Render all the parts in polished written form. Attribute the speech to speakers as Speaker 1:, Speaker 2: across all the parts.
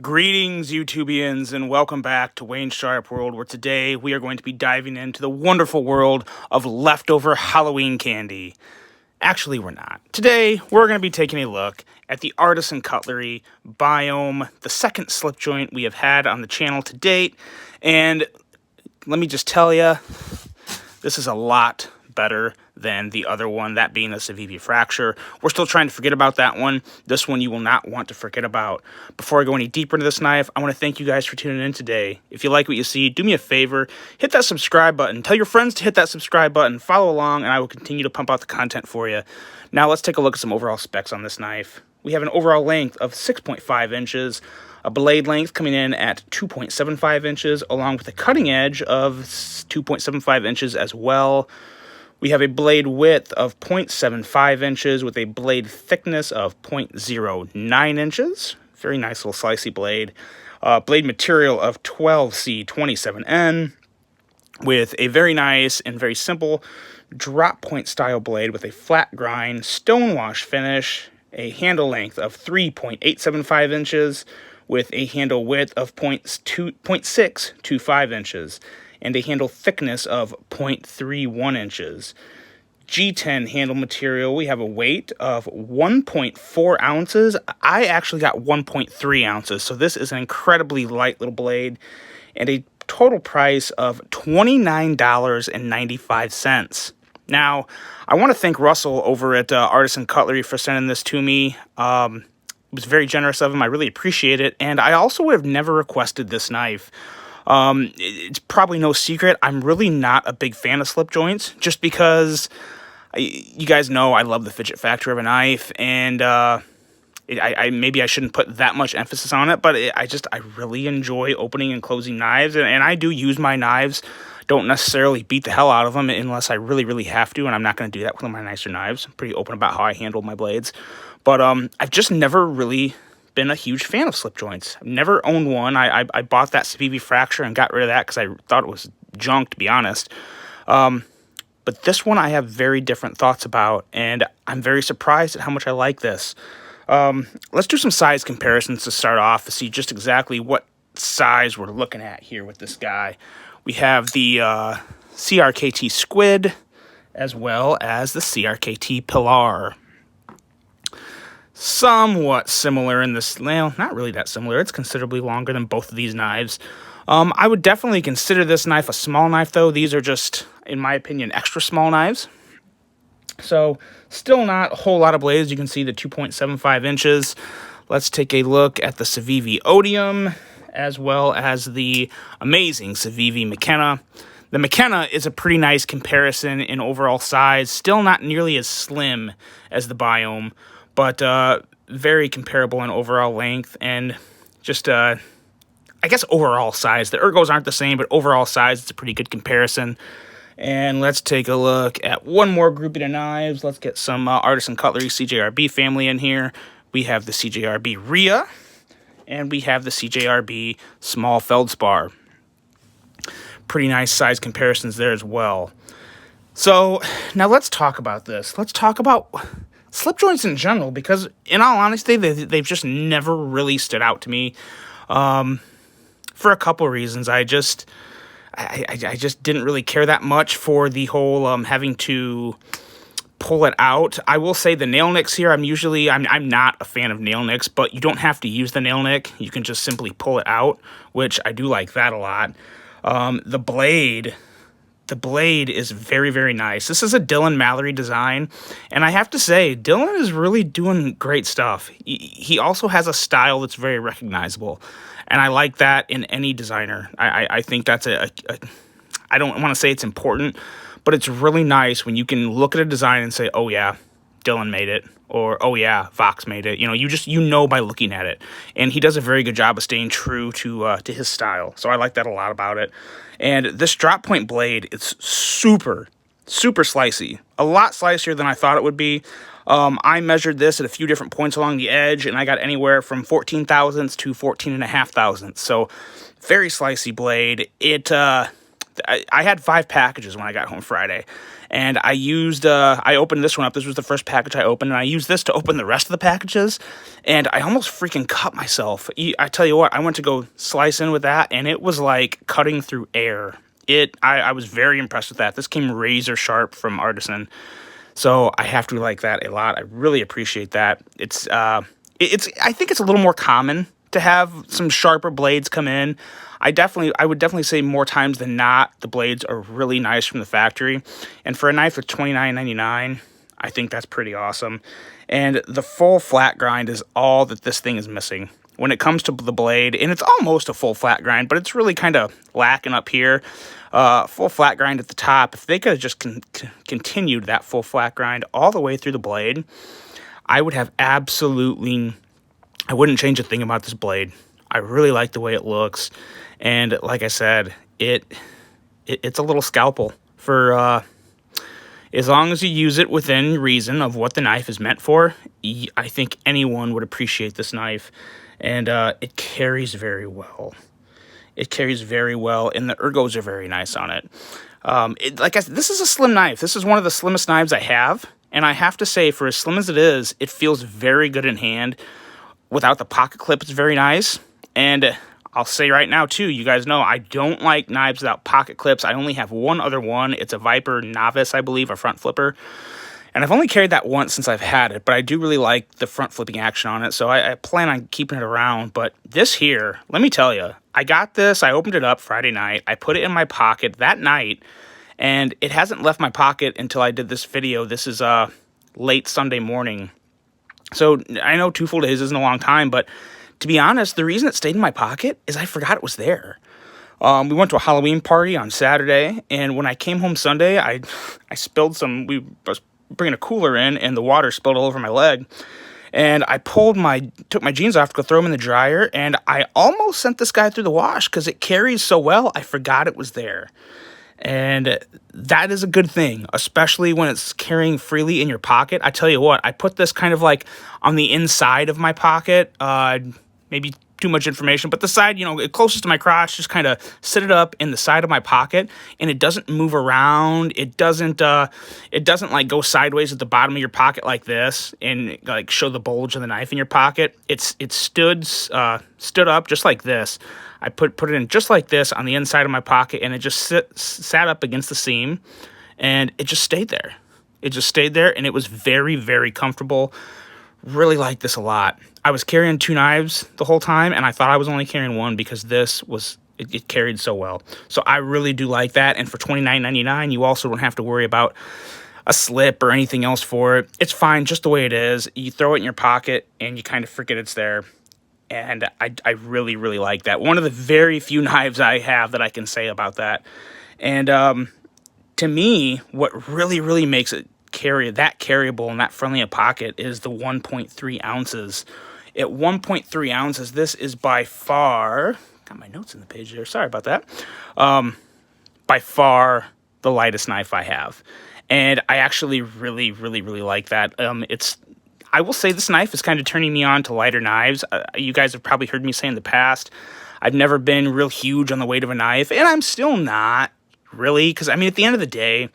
Speaker 1: Greetings, YouTubians, and welcome back to Wayne's Sharp World, where today we are going to be diving into the wonderful world of leftover Halloween candy. Actually, we're not. Today, we're going to be taking a look at the Artisan Cutlery Biome, the second slip joint we have had on the channel to date, and let me just tell you, this is a lot better than the other one, that being the Civivi fracture. We're still trying to forget about that one. This one you will not want to forget about. Before I go any deeper into this knife, I want to thank you guys for tuning in today. If you like what you see, do me a favor, hit that subscribe button. Tell your friends to hit that subscribe button. Follow along, and I will continue to pump out the content for you. Now let's take a look at some overall specs on this knife. We have an overall length of 6.5 inches, a blade length coming in at 2.75 inches, along with a cutting edge of 2.75 inches as well. We have a blade width of 0.75 inches with a blade thickness of 0.09 inches. Very nice little slicey blade. Blade material of 12C27N with a very nice and very simple drop point style blade with a flat grind stonewash finish, a handle length of 3.875 inches with a handle width of 0.625 inches. And a handle thickness of 0.31 inches. G10 handle material, we have a weight of 1.4 ounces. I actually got 1.3 ounces, so this is an incredibly light little blade, and a total price of $29.95. Now, I want to thank Russell over at Artisan Cutlery for sending this to me. It was very generous of him. I really appreciate it, and I also would have never requested this knife. It's probably no secret, I'm really not a big fan of slip joints, just because you guys know I love the fidget factor of a knife, and maybe I shouldn't put that much emphasis on it, but I really enjoy opening and closing knives, and I do use my knives. Don't necessarily beat the hell out of them unless I really have to, and I'm not going to do that with one of my nicer knives. I'm pretty open about how I handle my blades, but I've just never really been a huge fan of slip joints. I've never owned one. I bought that Civivi fracture and got rid of that because I thought it was junk, to be honest. But this one I have very different thoughts about, and I'm very surprised at how much I like this. Let's do some size comparisons to start off to see just exactly what size we're looking at here with this guy. We have the CRKT Squid as well as the CRKT Pilar. Somewhat similar in this, well, not really that similar. It's considerably longer than both of these knives. I would definitely consider this knife a small knife, though. These are just, in my opinion, extra small knives. So, still not a whole lot of blades. You can see the 2.75 inches. Let's take a look at the Civivi Odium, as well as the amazing Civivi McKenna. The McKenna is a pretty nice comparison in overall size. Still not nearly as slim as the Biome, but very comparable in overall length and just, I guess, overall size. The ergos aren't the same, but overall size, it's a pretty good comparison. And let's take a look at one more grouping of knives. Let's get some Artisan Cutlery CJRB family in here. We have the CJRB Rhea, and we have the CJRB Small Feldspar. Pretty nice size comparisons there as well. So, now let's talk about this. Let's talk about slip joints in general, because in all honesty, they've just never really stood out to me for a couple of reasons. I just didn't really care that much for the whole having to pull it out. I will say the nail nicks here, I'm not a fan of nail nicks, but you don't have to use the nail nick. You can just simply pull it out, which I do like that a lot. The blade is very, very nice. This is a Dylan Mallory design, and I have to say, Dylan is really doing great stuff. He also has a style that's very recognizable, and I like that in any designer. I think that's I don't want to say it's important, but it's really nice when you can look at a design and say, oh yeah, Dylan made it, or oh yeah, Vox made it. You know, you know by looking at it, and he does a very good job of staying true to his style. So I like that a lot about it. And this drop point blade, it's super, super slicey. A lot slicier than I thought it would be. I measured this at a few different points along the edge, and I got anywhere from 14 thousandths to 14.5 thousandths. So very slicey blade. It I had 5 packages when I got home Friday, and I opened this one up. This was the first package I opened, and I used this to open the rest of the packages, and I almost freaking cut myself. I tell you what, I went to go slice in with that, and it was like cutting through air. I was very impressed with that. This came razor sharp from Artisan, so I have to like that a lot. I really appreciate that. I think it's a little more common to have some sharper blades come in. I would definitely say more times than not, the blades are really nice from the factory. And for a knife of $29.99, I think that's pretty awesome. And the full flat grind is all that this thing is missing when it comes to the blade. And it's almost a full flat grind, but it's really kind of lacking up here. Full flat grind at the top. If they could have just continued that full flat grind all the way through the blade, I would have I wouldn't change a thing about this blade. I really like the way it looks, and like I said, it's a little scalpel for as long as you use it within reason of what the knife is meant for. I think anyone would appreciate this knife, and it carries very well. It carries very well, and the ergos are very nice on it. Like I said, this is a slim knife. This is one of the slimmest knives I have, and I have to say, for as slim as it is, it feels very good in hand. Without the pocket clip, it's very nice. And I'll say right now, too, you guys know I don't like knives without pocket clips. I only have one other one. It's a Viper Novice, I believe, a front flipper. And I've only carried that once since I've had it, but I do really like the front flipping action on it, so I plan on keeping it around. But this here, let me tell you, I got this, I opened it up Friday night, I put it in my pocket that night, and it hasn't left my pocket until I did this video. This is late Sunday morning. So I know 2 full days isn't a long time, but to be honest, the reason it stayed in my pocket is I forgot it was there. We went to a Halloween party on Saturday, and when I came home Sunday, I spilled some. We was bringing a cooler in, and the water spilled all over my leg. And I took my jeans off to go throw them in the dryer, and I almost sent this guy through the wash because it carries so well. I forgot it was there. And that is a good thing, especially when it's carrying freely in your pocket. I tell you what, I put this kind of like on the inside of my pocket, maybe too much information, but the side, closest to my crotch, just kind of sit it up in the side of my pocket, and it doesn't move around. It doesn't like go sideways at the bottom of your pocket like this and like show the bulge of the knife in your pocket. It stood up just like this. I put it in just like this on the inside of my pocket, and it just sat up against the seam, and it just stayed there. It just stayed there, and it was very, very comfortable. Really like this a lot. I was carrying 2 knives the whole time, and I thought I was only carrying 1 because it carried so well. So I really do like that, and for $29.99, you also don't have to worry about a slip or anything else for it. It's fine just the way it is. You throw it in your pocket, and you kind of forget it's there. And I really, really like that. One of the very few knives I have that I can say about that. And to me, what really, really makes it carryable and that friendly a pocket is the 1.3 ounces. At 1.3 ounces, this is by far, got my notes in the page there, sorry about that, by far the lightest knife I have. And I actually really, really, really like that. I will say this knife is kind of turning me on to lighter knives. You guys have probably heard me say in the past, I've never been real huge on the weight of a knife, and I'm still not really, because, at the end of the day,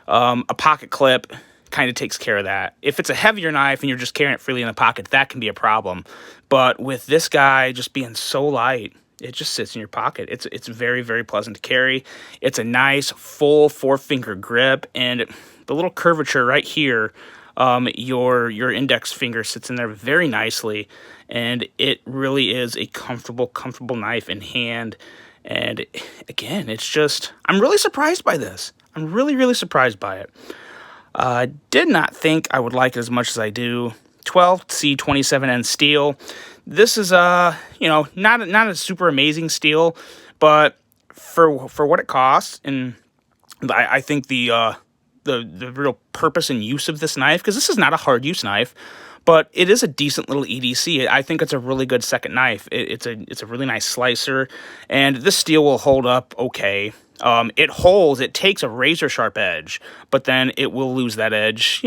Speaker 1: a pocket clip kind of takes care of that. If it's a heavier knife and you're just carrying it freely in the pocket, that can be a problem. But with this guy just being so light, it just sits in your pocket. It's very, very pleasant to carry. It's a nice, full 4-finger grip, and the little curvature right here, your index finger sits in there very nicely, and it really is a comfortable knife in hand. And again, I'm really surprised by this. I'm really, really surprised by it. Did not think I would like it as much as I do. 12C27N steel. This is not a super amazing steel, but for what it costs, and I think the real purpose and use of this knife, because this is not a hard use knife, but it is a decent little EDC. I think it's a really good second knife. It's a really nice slicer, and this steel will hold up okay. It takes a razor sharp edge, but then it will lose that edge.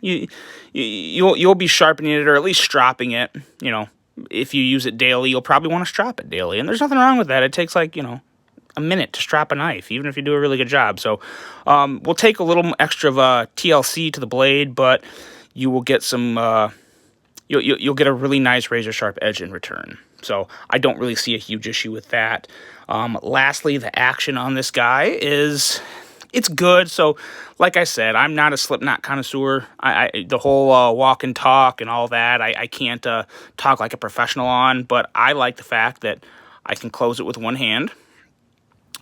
Speaker 1: You'll be sharpening it, or at least stropping it. If you use it daily, you'll probably want to strop it daily, and there's nothing wrong with that. It takes like a minute to strap a knife, even if you do a really good job. So we'll take a little extra of TLC to the blade, but you will get some, you'll get a really nice razor sharp edge in return. So I don't really see a huge issue with that. Lastly, the action on this guy is, it's good. So like I said, I'm not a slipknot connoisseur. The whole walk and talk and all that, I can't talk like a professional on, but I like the fact that I can close it with one hand.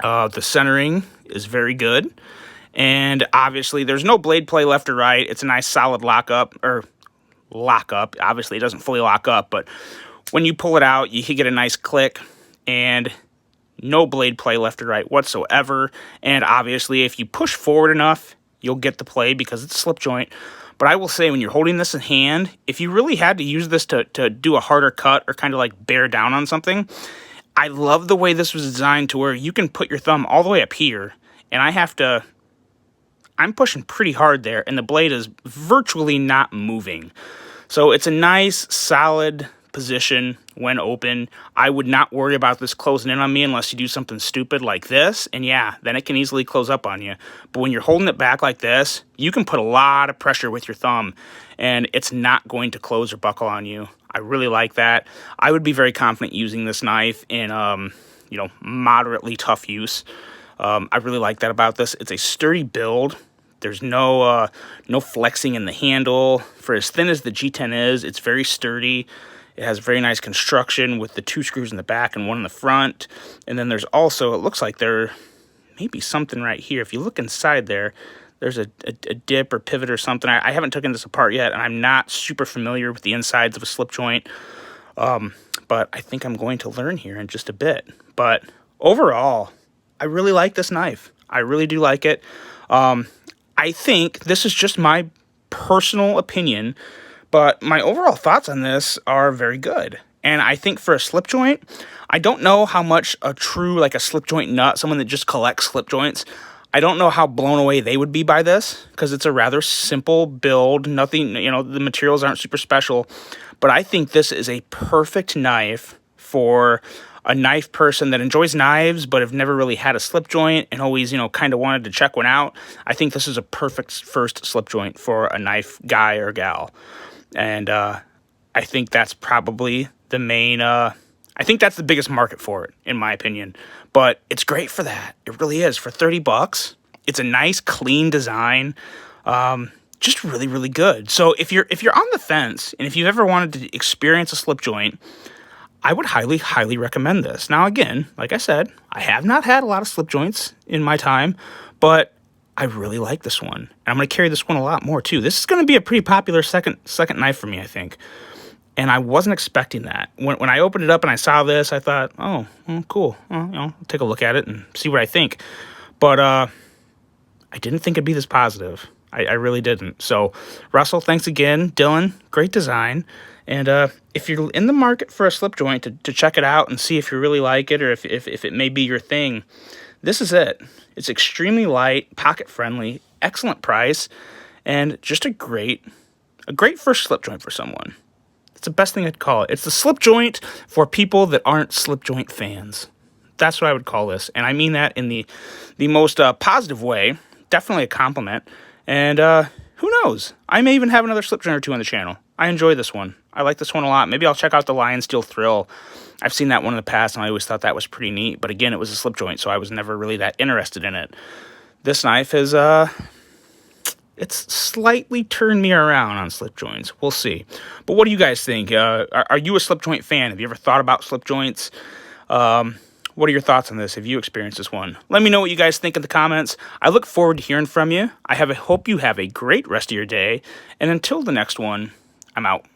Speaker 1: The centering is very good. And obviously there's no blade play left or right. It's a nice solid lockup. Obviously it doesn't fully lock up, but when you pull it out, you can get a nice click, and no blade play left or right whatsoever. And obviously if you push forward enough, you'll get the play because it's a slip joint. But I will say, when you're holding this in hand, if you really had to use this to do a harder cut or kind of like bear down on something, I love the way this was designed to where you can put your thumb all the way up here, and I'm pushing pretty hard there, and the blade is virtually not moving. So it's a nice, solid position when open. I would not worry about this closing in on me unless you do something stupid like this, and yeah, then it can easily close up on you. But when you're holding it back like this, you can put a lot of pressure with your thumb, and it's not going to close or buckle on you. I really like that. I would be very confident using this knife in, moderately tough use. I really like that about this. It's a sturdy build. There's no flexing in the handle. For as thin as the G10 is, it's very sturdy. It has very nice construction with the 2 screws in the back and 1 in the front. And then there's also, it looks like there may be something right here. If you look inside there, there's a dip or pivot or something. I haven't taken this apart yet, and I'm not super familiar with the insides of a slip joint. But I think I'm going to learn here in just a bit. But overall, I really like this knife. I really do like it. I think this is just my personal opinion, but my overall thoughts on this are very good. And I think for a slip joint, I don't know how much a true, like a slip joint nut, someone that just collects slip joints, I don't know how blown away they would be by this, because it's a rather simple build. Nothing, the materials aren't super special. But I think this is a perfect knife for a knife person that enjoys knives but have never really had a slip joint and always, kind of wanted to check one out. I think this is a perfect first slip joint for a knife guy or gal. And I think that's probably the main, I think that's the biggest market for it, in my opinion. But it's great for that. It really is. For $30, it's a nice, clean design. Just really, really good. So if you're on the fence, and if you've ever wanted to experience a slip joint, I would highly, highly recommend this. Now, again, like I said, I have not had a lot of slip joints in my time, but I really like this one. And I'm going to carry this one a lot more, too. This is going to be a pretty popular second knife for me, I think. And I wasn't expecting that. When I opened it up and I saw this, I thought, oh, cool. Well, I'll take a look at it and see what I think. But I didn't think it'd be this positive. I really didn't. So, Russell, thanks again. Dylan, great design. And if you're in the market for a slip joint to check it out and see if you really like it or if it may be your thing, this is it. It's extremely light, pocket-friendly, excellent price, and just a great first slip joint for someone. It's the best thing I'd call it. It's the slip joint for people that aren't slip joint fans. That's what I would call this. And I mean that in the most positive way. Definitely a compliment. And who knows? I may even have another slip joint or two on the channel. I enjoy this one. I like this one a lot. Maybe I'll check out the Lion Steel Thrill. I've seen that one in the past, and I always thought that was pretty neat. But again, it was a slip joint, so I was never really that interested in it. This knife is, it's slightly turned me around on slip joints. We'll see. But what do you guys think? Are you a slip joint fan? Have you ever thought about slip joints? What are your thoughts on this? Have you experienced this one? Let me know what you guys think in the comments. I look forward to hearing from you. I hope you have a great rest of your day. And until the next one, I'm out.